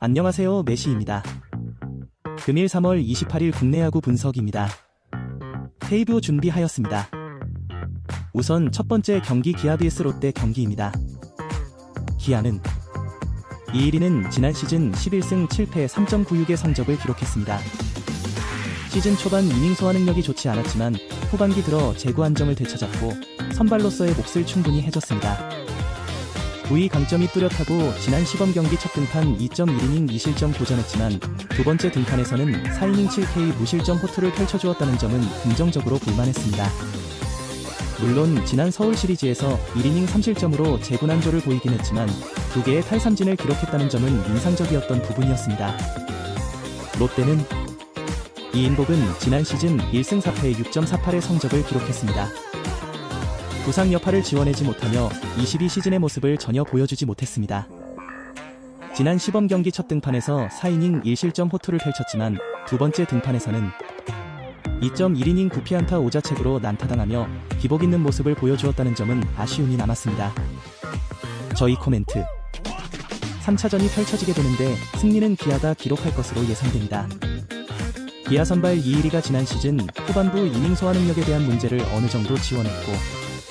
안녕하세요, 메시입니다. 금일 3월 28일 국내 야구 분석입니다. 페이브 준비하였습니다. 우선 첫 번째 경기 기아 vs 롯데 경기입니다. 기아는 이일이는 지난 시즌 11승 7패 3.96의 성적을 기록했습니다. 시즌 초반 이닝 소화 능력이 좋지 않았지만 후반기 들어 제구 안정을 되찾았고 선발로서의 몫을 충분히 해줬습니다. 부위 강점이 뚜렷하고 지난 시범 경기 첫 등판 2.1이닝 2실점 도전했지만 두 번째 등판에서는 4이닝 7K 무실점 호투를 펼쳐주었다는 점은 긍정적으로 볼만했습니다. 물론 지난 서울 시리즈에서 1이닝 3실점으로 제구난조를 보이긴 했지만 두 개의 탈삼진을 기록했다는 점은 인상적이었던 부분이었습니다. 롯데는 이인복은 지난 시즌 1승 4패 6.48의 성적을 기록했습니다. 부상 여파를 지워내지 못하며 22시즌의 모습을 전혀 보여주지 못했습니다. 지난 시범 경기 첫 등판에서 4이닝 1실점 호투를 펼쳤지만 두 번째 등판에서는 2.1이닝 9피안타 5자책으로 난타당하며 기복 있는 모습을 보여주었다는 점은 아쉬움이 남았습니다. 저희 코멘트 3차전이 펼쳐지게 되는데 승리는 기아가 기록할 것으로 예상됩니다. 기아 선발 이일이가 지난 시즌 후반부 이닝 소화 능력에 대한 문제를 어느 정도 지원했고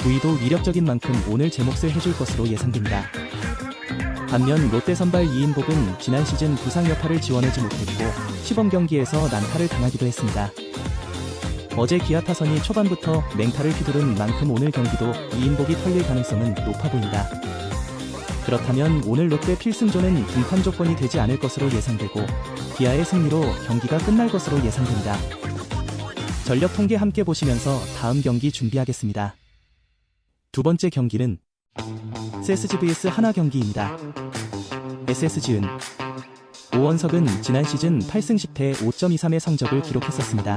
부위도 위력적인 만큼 오늘 제 몫을 해줄 것으로 예상됩니다. 반면 롯데 선발 이인복은 지난 시즌 부상 여파를 지원하지 못했고 시범 경기에서 난타를 당하기도 했습니다. 어제 기아 타선이 초반부터 맹타를 휘두른 만큼 오늘 경기도 이인복이 털릴 가능성은 높아 보인다. 그렇다면 오늘 롯데 필승조는 등판 조건이 되지 않을 것으로 예상되고 기아의 승리로 경기가 끝날 것으로 예상됩니다. 전력 통계 함께 보시면서 다음 경기 준비하겠습니다. 두 번째 경기는 SSG vs 하나 경기입니다. SSG은 오원석은 지난 시즌 8승 10패 5.23의 성적을 기록했었습니다.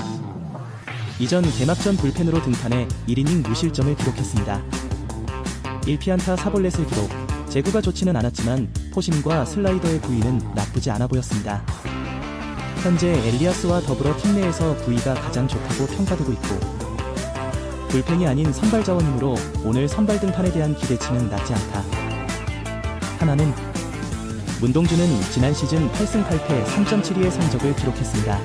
이전 개막전 불펜으로 등판해 1이닝 무실점을 기록했습니다. 1피안타 4볼넷을 기록, 제구가 좋지는 않았지만 포심과 슬라이더의 부위는 나쁘지 않아 보였습니다. 현재 엘리아스와 더불어 팀 내에서 부위가 가장 좋다고 평가되고 있고 불펜이 아닌 선발 자원이므로 오늘 선발 등판에 대한 기대치는 낮지 않다. 하나는 문동주는 지난 시즌 8승 8패 3.72의 성적을 기록했습니다.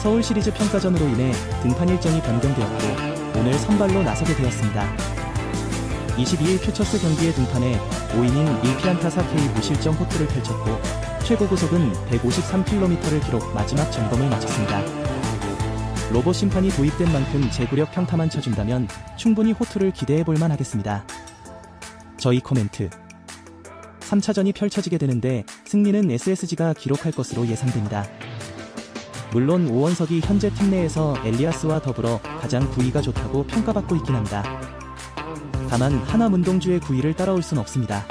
서울 시리즈 평가전으로 인해 등판 일정이 변경되었고 오늘 선발로 나서게 되었습니다. 22일 퓨처스 경기에 등판해 5이닝 1피안타 4K 무실점 호투를 펼쳤고 최고 구속은 153km를 기록 마지막 점검을 마쳤습니다. 로봇 심판이 도입된 만큼 제구력 평타만 쳐준다면 충분히 호투를 기대해볼만 하겠습니다. 저희 코멘트 3차전이 펼쳐지게 되는데 승리는 SSG가 기록할 것으로 예상됩니다. 물론 오원석이 현재 팀 내에서 엘리아스와 더불어 가장 구위가 좋다고 평가받고 있긴 합니다. 다만 하나 문동주의 구위를 따라올 순 없습니다.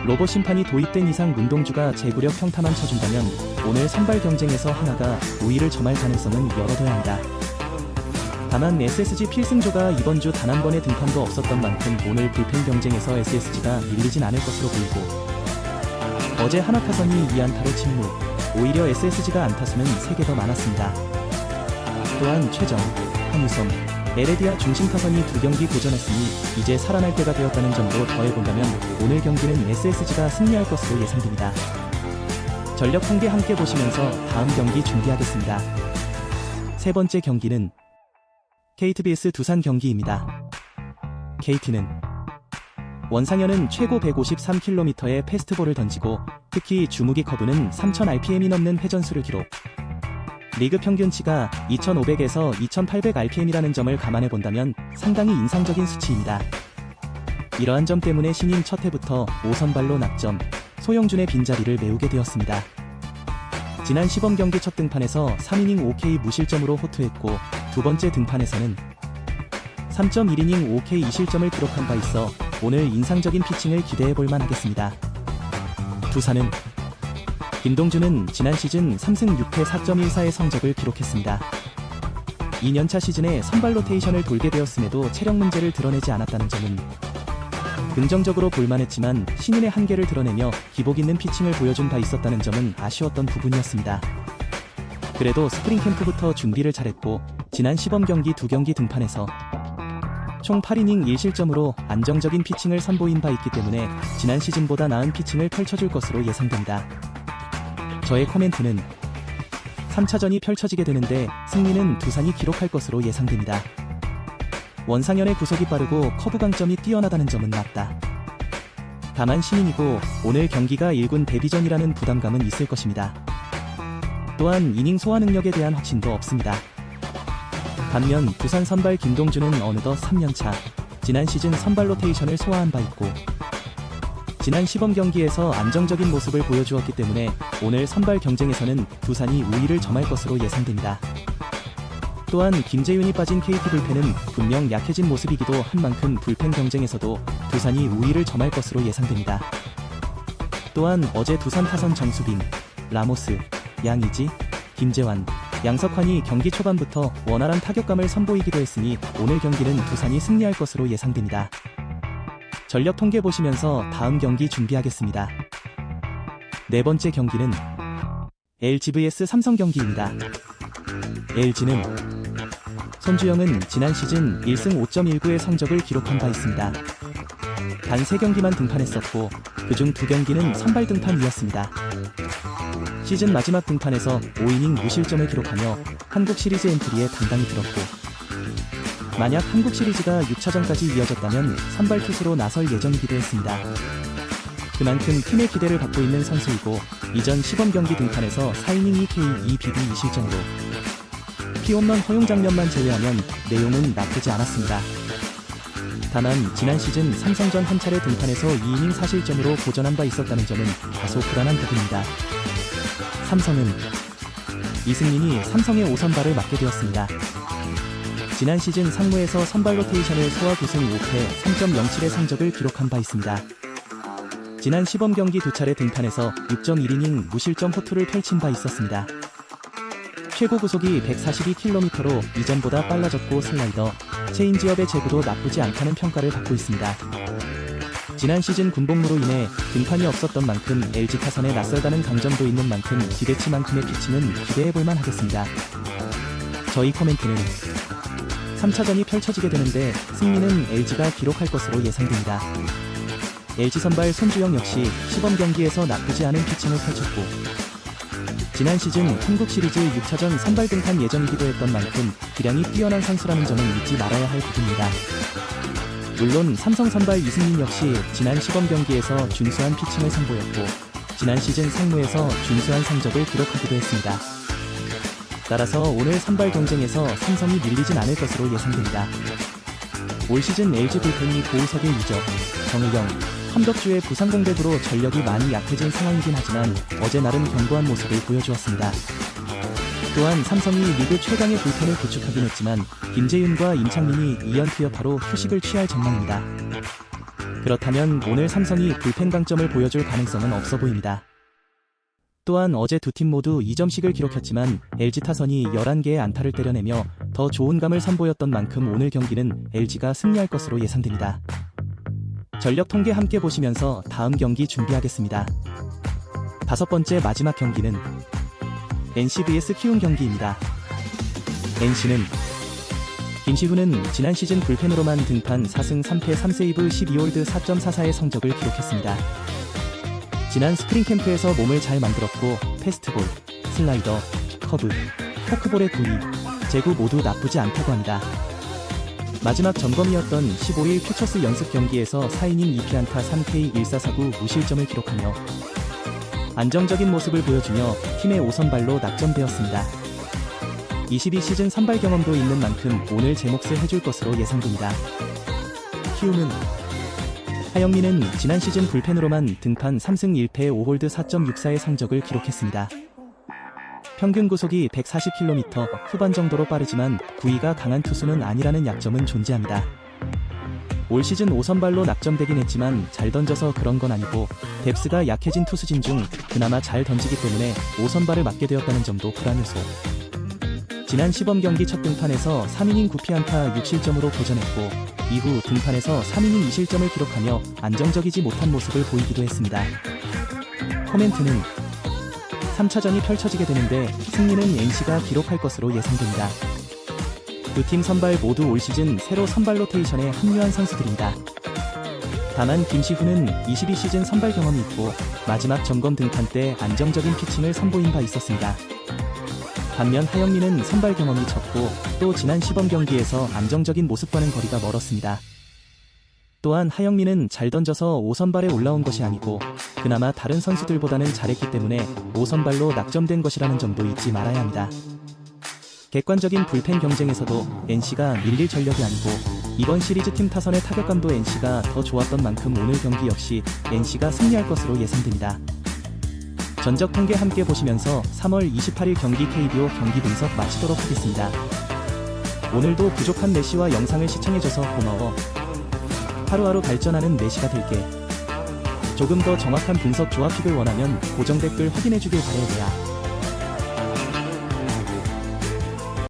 로봇 심판이 도입된 이상 문동주가 제구력 평타만 쳐준다면 오늘 선발 경쟁에서 하나가 우위를 점할 가능성은 열어둬야 합니다. 다만 SSG 필승조가 이번 주 단 한 번의 등판도 없었던 만큼 오늘 불펜 경쟁에서 SSG가 밀리진 않을 것으로 보이고 어제 하나 타선이 2안타로 침묵, 오히려 SSG가 안타수는 3개 더 많았습니다. 또한 최정, 한우성, 에레디아 중심 타선이 2경기 고전했으니 이제 살아날 때가 되었다는 점도 더해본다면 오늘 경기는 SSG가 승리할 것으로 예상됩니다. 전력 통계 함께 보시면서 다음 경기 준비하겠습니다. 세 번째 경기는 KT vs 두산 경기입니다. KT는 원상현은 최고 153km의 패스트볼을 던지고 특히 주무기 커브는 3000rpm이 넘는 회전수를 기록. 리그 평균치가 2500에서 2800rpm이라는 점을 감안해본다면 상당히 인상적인 수치입니다. 이러한 점 때문에 신인 첫 해부터 5선발로 낙점, 소영준의 빈자리를 메우게 되었습니다. 지난 시범 경기 첫 등판에서 3이닝 5K 무실점으로 호투했고 두 번째 등판에서는 3.1이닝 5K 2실점을 기록한 바 있어 오늘 인상적인 피칭을 기대해볼만 하겠습니다. 두산은 김동주는 지난 시즌 3승 6패 4.14의 성적을 기록했습니다. 2년차 시즌에 선발 로테이션을 돌게 되었음에도 체력 문제를 드러내지 않았다는 점은 긍정적으로 볼만했지만 신인의 한계를 드러내며 기복 있는 피칭을 보여준 바 있었다는 점은 아쉬웠던 부분이었습니다. 그래도 스프링 캠프부터 준비를 잘했고 지난 시범 경기 2경기 등판에서 총 8이닝 1실점으로 안정적인 피칭을 선보인 바 있기 때문에 지난 시즌보다 나은 피칭을 펼쳐줄 것으로 예상됩니다. 저의 코멘트는 3차전이 펼쳐지게 되는데 승리는 두산이 기록할 것으로 예상됩니다. 원상현의 구속이 빠르고 커브 강점이 뛰어나다는 점은 맞다. 다만 신인이고 오늘 경기가 1군 데뷔전이라는 부담감은 있을 것입니다. 또한 이닝 소화 능력에 대한 확신도 없습니다. 반면 두산 선발 김동준은 어느덧 3년차, 지난 시즌 선발 로테이션을 소화한 바 있고 지난 시범 경기에서 안정적인 모습을 보여주었기 때문에 오늘 선발 경쟁에서는 두산이 우위를 점할 것으로 예상됩니다. 또한 김재윤이 빠진 KT 불펜은 분명 약해진 모습이기도 한 만큼 불펜 경쟁에서도 두산이 우위를 점할 것으로 예상됩니다. 또한 어제 두산 타선 정수빈, 라모스, 양의지, 김재환, 양석환이 경기 초반부터 원활한 타격감을 선보이기도 했으니 오늘 경기는 두산이 승리할 것으로 예상됩니다. 전력 통계 보시면서 다음 경기 준비하겠습니다. 네 번째 경기는 LG vs 삼성 경기입니다. LG는 손주영은 지난 시즌 1승 5.19의 성적을 기록한 바 있습니다. 단 3경기만 등판했었고 그중 2경기는 선발 등판이었습니다. 시즌 마지막 등판에서 5이닝 무실점을 기록하며 한국 시리즈 엔트리에 당당히 들었고 만약 한국 시리즈가 6차전까지 이어졌다면 선발 투수로 나설 예정이기도 했습니다. 그만큼 팀의 기대를 받고 있는 선수이고 이전 시범 경기 등판에서 4이닝 2K 2BB 2실점으로 피홈런 허용 장면만 제외하면 내용은 나쁘지 않았습니다. 다만 지난 시즌 삼성전 한 차례 등판에서 2이닝 4실점으로 고전한 바 있었다는 점은 다소 불안한 부분입니다. 삼성은 이승민이 삼성의 5선발을 맡게 되었습니다. 지난 시즌 상무에서 선발 로테이션을 소화 9승 5패 3.07의 성적을 기록한 바 있습니다. 지난 시범 경기 2차례 등판에서 6.1이닝 무실점 호투를 펼친 바 있었습니다. 최고 구속이 142km로 이전보다 빨라졌고 슬라이더, 체인지업의 제구도 나쁘지 않다는 평가를 받고 있습니다. 지난 시즌 군복무로 인해 등판이 없었던 만큼 LG 타선에 낯설다는 강점도 있는 만큼 기대치만큼의 피칭은 기대해볼만 하겠습니다. 저희 코멘트는 3차전이 펼쳐지게 되는데 승리는 LG가 기록할 것으로 예상됩니다. LG 선발 손주영 역시 시범 경기에서 나쁘지 않은 피칭을 펼쳤고 지난 시즌 한국 시리즈 6차전 선발 등판 예정이기도 했던 만큼 기량이 뛰어난 선수라는 점은 잊지 말아야 할 부분입니다. 물론 삼성 선발 이승민 역시 지난 시범 경기에서 준수한 피칭을 선보였고 지난 시즌 상무에서 준수한 성적을 기록하기도 했습니다. 따라서 오늘 선발 경쟁에서 삼성이 밀리진 않을 것으로 예상됩니다. 올 시즌 LG 불펜이 고우석의 유적, 정의경, 함덕주의 부상 공백으로 전력이 많이 약해진 상황이긴 하지만 어제 나름 견고한 모습을 보여주었습니다. 또한 삼성이 리그 최강의 불펜을 구축하긴 했지만 김재윤과 임창민이 2연투 여파로 휴식을 취할 전망입니다. 그렇다면 오늘 삼성이 불펜 강점을 보여줄 가능성은 없어 보입니다. 또한 어제 두 팀 모두 2점씩을 기록했지만 LG 타선이 11개의 안타를 때려내며 더 좋은 감을 선보였던 만큼 오늘 경기는 LG가 승리할 것으로 예상됩니다. 전력 통계 함께 보시면서 다음 경기 준비하겠습니다. 다섯 번째 마지막 경기는 NC vs 키움 경기입니다. NC는 김시훈은 지난 시즌 불펜으로만 등판 4승 3패 3세이브 12홀드 4.44의 성적을 기록했습니다. 지난 스프링 캠프에서 몸을 잘 만들었고 패스트볼, 슬라이더, 커브, 포크볼의 구위, 제구 모두 나쁘지 않다고 합니다. 마지막 점검이었던 15일 퓨처스 연습 경기에서 4이닝 2피안타 3K 144구 무실점을 기록하며 안정적인 모습을 보여주며 팀의 5선발로 낙점되었습니다. 22시즌 선발 경험도 있는 만큼 오늘 제 몫을 해줄 것으로 예상됩니다. 키움은 하영민은 지난 시즌 불펜으로만 등판 3승 1패 5홀드 4.64의 성적을 기록했습니다. 평균 구속이 140km 후반 정도로 빠르지만 구위가 강한 투수는 아니라는 약점은 존재합니다. 올 시즌 5선발로 낙점되긴 했지만 잘 던져서 그런 건 아니고 뎁스가 약해진 투수진 중 그나마 잘 던지기 때문에 5선발을 맡게 되었다는 점도 불안 요소. 지난 시범 경기 첫 등판에서 3이닝 9피안타 6실점으로 고전했고 이후 등판에서 3이닝 2실점을 기록하며 안정적이지 못한 모습을 보이기도 했습니다. 코멘트는 3차전이 펼쳐지게 되는데 승리는 NC가 기록할 것으로 예상됩니다. 두 팀 선발 모두 올 시즌 새로 선발 로테이션에 합류한 선수들입니다. 다만 김시훈은 22시즌 선발 경험이 있고 마지막 점검 등판 때 안정적인 피칭을 선보인 바 있었습니다. 반면 하영민은 선발 경험이 적고 또 지난 시범 경기에서 안정적인 모습과는 거리가 멀었습니다. 또한 하영민은 잘 던져서 5선발에 올라온 것이 아니고 그나마 다른 선수들보다는 잘했기 때문에 5선발로 낙점된 것이라는 점도 잊지 말아야 합니다. 객관적인 불펜 경쟁에서도 NC가 밀릴 전력이 아니고 이번 시리즈 팀 타선의 타격감도 NC가 더 좋았던 만큼 오늘 경기 역시 NC가 승리할 것으로 예상됩니다. 전적 통계 함께 보시면서 3월 28일 경기 KBO 경기 분석 마치도록 하겠습니다. 오늘도 부족한 내시와 영상을 시청해줘서 고마워. 하루하루 발전하는 내시가 될게. 조금 더 정확한 분석 조합 픽을 원하면 고정 댓글 확인해주길 바래.